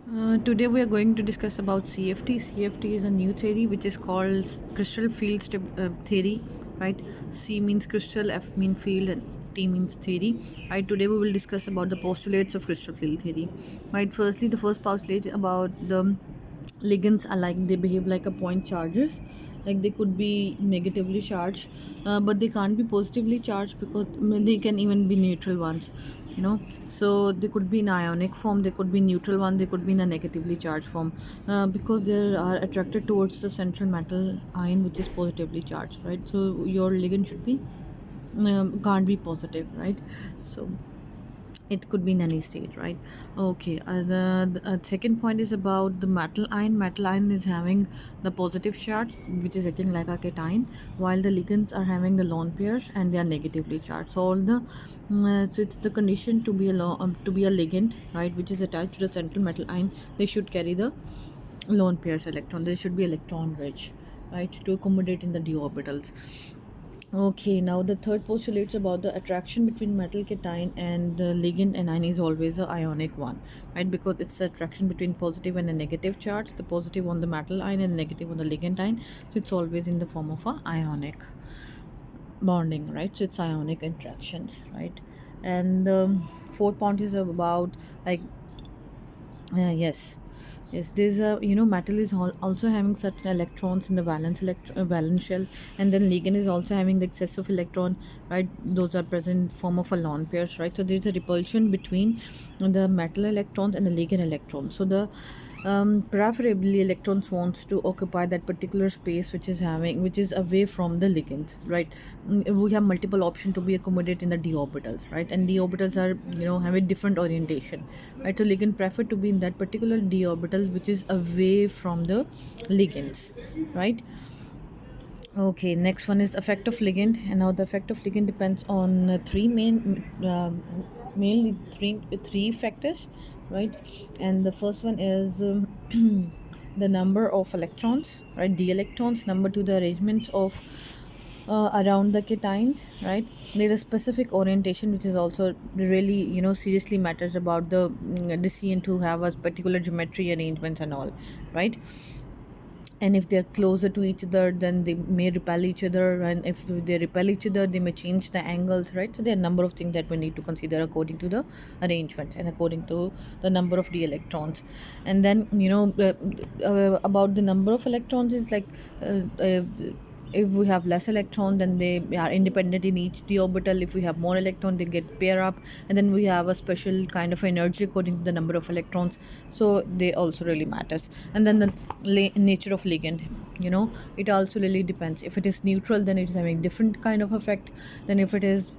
Today we are going to discuss about CFT. CFT is a new theory which is called crystal field theory, right? C means crystal, F means field, and T means theory. Right? Today we will discuss about the postulates of crystal field theory. Right? Firstly, the first postulate about the ligands are like they behave like a point charges. Like they could be negatively charged, but they can't be positively charged because they can even be neutral ones, you know. So they could be in ionic form, they could be neutral one, they could be in a negatively charged form, because they are attracted towards the central metal ion which is positively charged, right? So your ligand should be can't be positive, right? So it could be in any state, right? Okay, the second point is about the metal ion. Metal ion is having the positive charge which is acting like a cation, while the ligands are having the lone pairs and they are negatively charged. So all the so it's the condition to be to be a ligand, right, which is attached to the central metal ion. They should carry the lone pairs electron, they should be electron rich, right, to accommodate in the d orbitals. Okay, now the third postulates about the attraction between metal cation and the ligand anion is always a ionic one, right? Because it's the attraction between positive and a negative charge, the positive on the metal ion and negative on the ligand ion. So it's always in the form of a ionic bonding, right? So it's ionic interactions, right? And fourth point is about like yes. Yes, there's a metal is also having certain electrons in the valence shell, and then ligand is also having the excess of electron, right? Those are present in form of a lone pairs, right? So there's a repulsion between the metal electrons and the ligand electrons. So the preferably electrons wants to occupy that particular space which is away from the ligands, right? We have multiple options to be accommodated in the d orbitals, right? And d orbitals are have a different orientation, right? So ligand prefer to be in that particular d orbital which is away from the ligands, right? Okay, next one is effect of ligand, and now the effect of ligand depends on mainly three factors, right? And the first one is the number of electrons, right? D electrons. Number two, the arrangements of around the cations, right? There is specific orientation which is also really seriously matters about the decision to have a particular geometry arrangements and all, right? And if they're closer to each other, then they may repel each other, and if they repel each other, they may change the angles, right? So there are a number of things that we need to consider according to the arrangements and according to the number of d electrons. And then about the number of electrons is like if we have less electron, then they are independent in each d orbital. If we have more electron, they get pair up, and then we have a special kind of energy according to the number of electrons. So they also really matters. And then the nature of ligand, it also really depends. If it is neutral, then it is having different kind of effect than if it is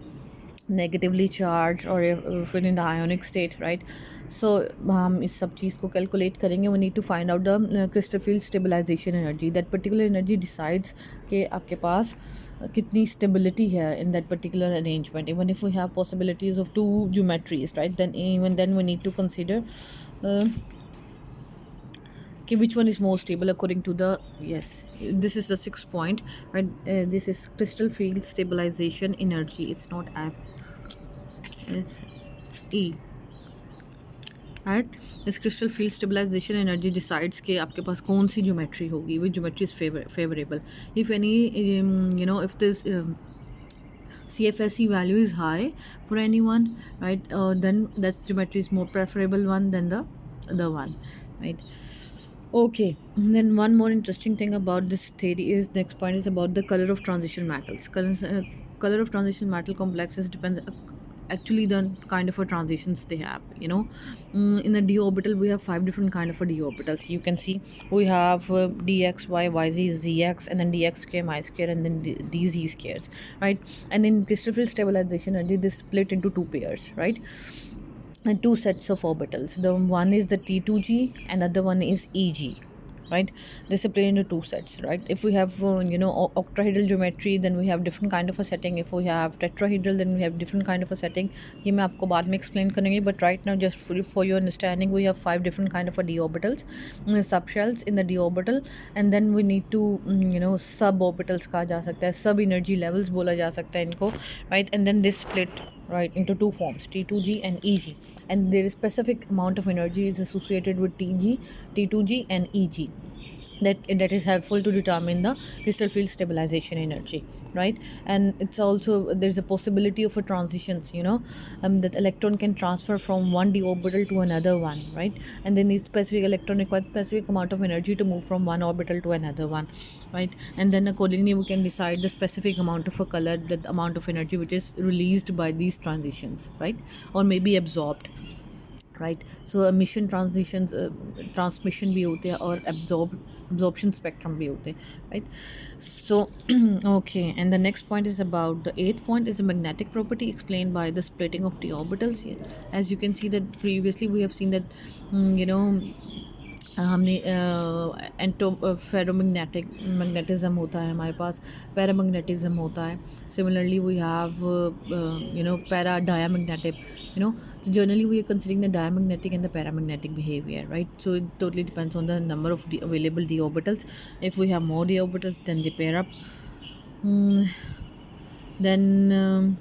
negatively charged or if it in the ionic state, right? So हम इस सब चीज़ को calculate करेंगे. We need to find out the crystal field stabilization energy. That particular energy decides कि आपके पास कितनी stability है in that particular arrangement. Even if we have possibilities of two geometries, right, then even then we need to consider which one is more stable according to the this is the sixth point, right? This is crystal field stabilization energy. It's not app, E, right? This crystal field stabilization energy decides कि आपके पास कौन सी geometry होगी, which geometry is favorable. If any if this CFSE value is high for anyone, right, then that geometry is more preferable one than the one, right? Okay, and then one more interesting thing about this theory is next point is about the color of transition metals. Color of transition metal complexes depends actually the kind of a transitions they have. In the d orbital we have 5 different kind of a d orbitals. You can see we have dx, y, yz, zx, and then dx square, y square, and then dz squares, right? And in crystal field stabilization energy, this split into two pairs, right? And two sets of orbitals. The one is the T2G, another one is EG, right? They separate into two sets, right? If we have octahedral geometry, then we have different kind of a setting. If we have tetrahedral, then we have different kind of a setting. ये मैं आपको बाद में explain करेंगे, but right now just for your understanding, we have 5 different kind of a d orbitals, subshells in the d orbital, and then we need to sub orbitals कहा जा सकता है, sub energy levels बोला जा सकता है इनको, right? And then this split right, into two forms, T2G and EG, and there is specific amount of energy is associated with T2G and EG, that is helpful to determine the crystal field stabilization energy, right? And it's also there's a possibility of a transitions, that electron can transfer from one d orbital to another one, right? And then each specific electron requires specific amount of energy to move from one orbital to another one, right? And then accordingly we can decide the specific amount of a color, the amount of energy which is released by these transitions, right, or maybe absorbed, right? So emission transitions, transmission भी होते हैं और absorption spectrum भी होते हैं, right? So okay, and the next point is about the eighth point is the magnetic property explained by the splitting of the orbitals here. As you can see that previously we have seen that हमने एंटो ferromagnetic magnetism होता है हमारे पास, paramagnetism होता है, similarly we have para diamagnetic, so generally we are considering the diamagnetic and the paramagnetic behavior, right? So it totally depends on the number of the available d orbitals. If we have more d orbitals, then they pair up. Then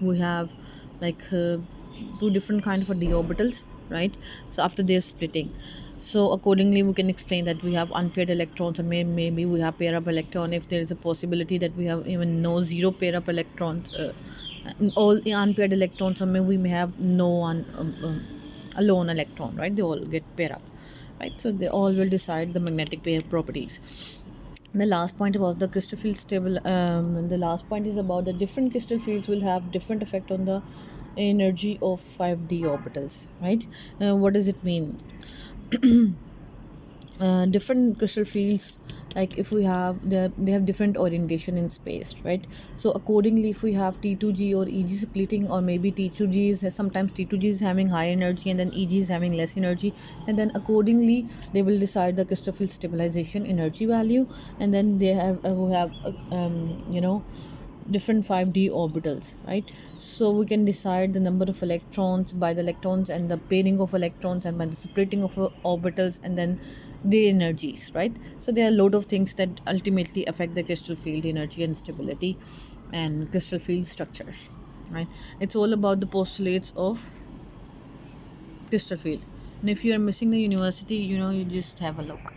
we have like two different kind of d orbitals, right? So after they're splitting, so accordingly we can explain that we have unpaired electrons, and maybe we have pair up electron if there is a possibility that we have even no zero pair up electrons, all unpaired electrons, or maybe we may have no one a lone electron, right? They all get pair up, right? So they all will decide the magnetic pair properties. The last point about the crystal field stable, the last point is about the different crystal fields will have different effect on the energy of 5d orbitals, right? What does it mean? Different crystal fields, like if we have they have different orientation in space, right? So accordingly if we have T2G or EG splitting, or maybe T2G is sometimes T2G is having high energy and then EG is having less energy, and then accordingly they will decide the crystal field stabilization energy value, and then they have who have different 5d orbitals, right? So we can decide the number of electrons by the electrons and the pairing of electrons and by the splitting of orbitals, and then their energies, right? So there are a lot of things that ultimately affect the crystal field energy and stability and crystal field structures, right? It's all about the postulates of crystal field. And if you are missing the university, you just have a look.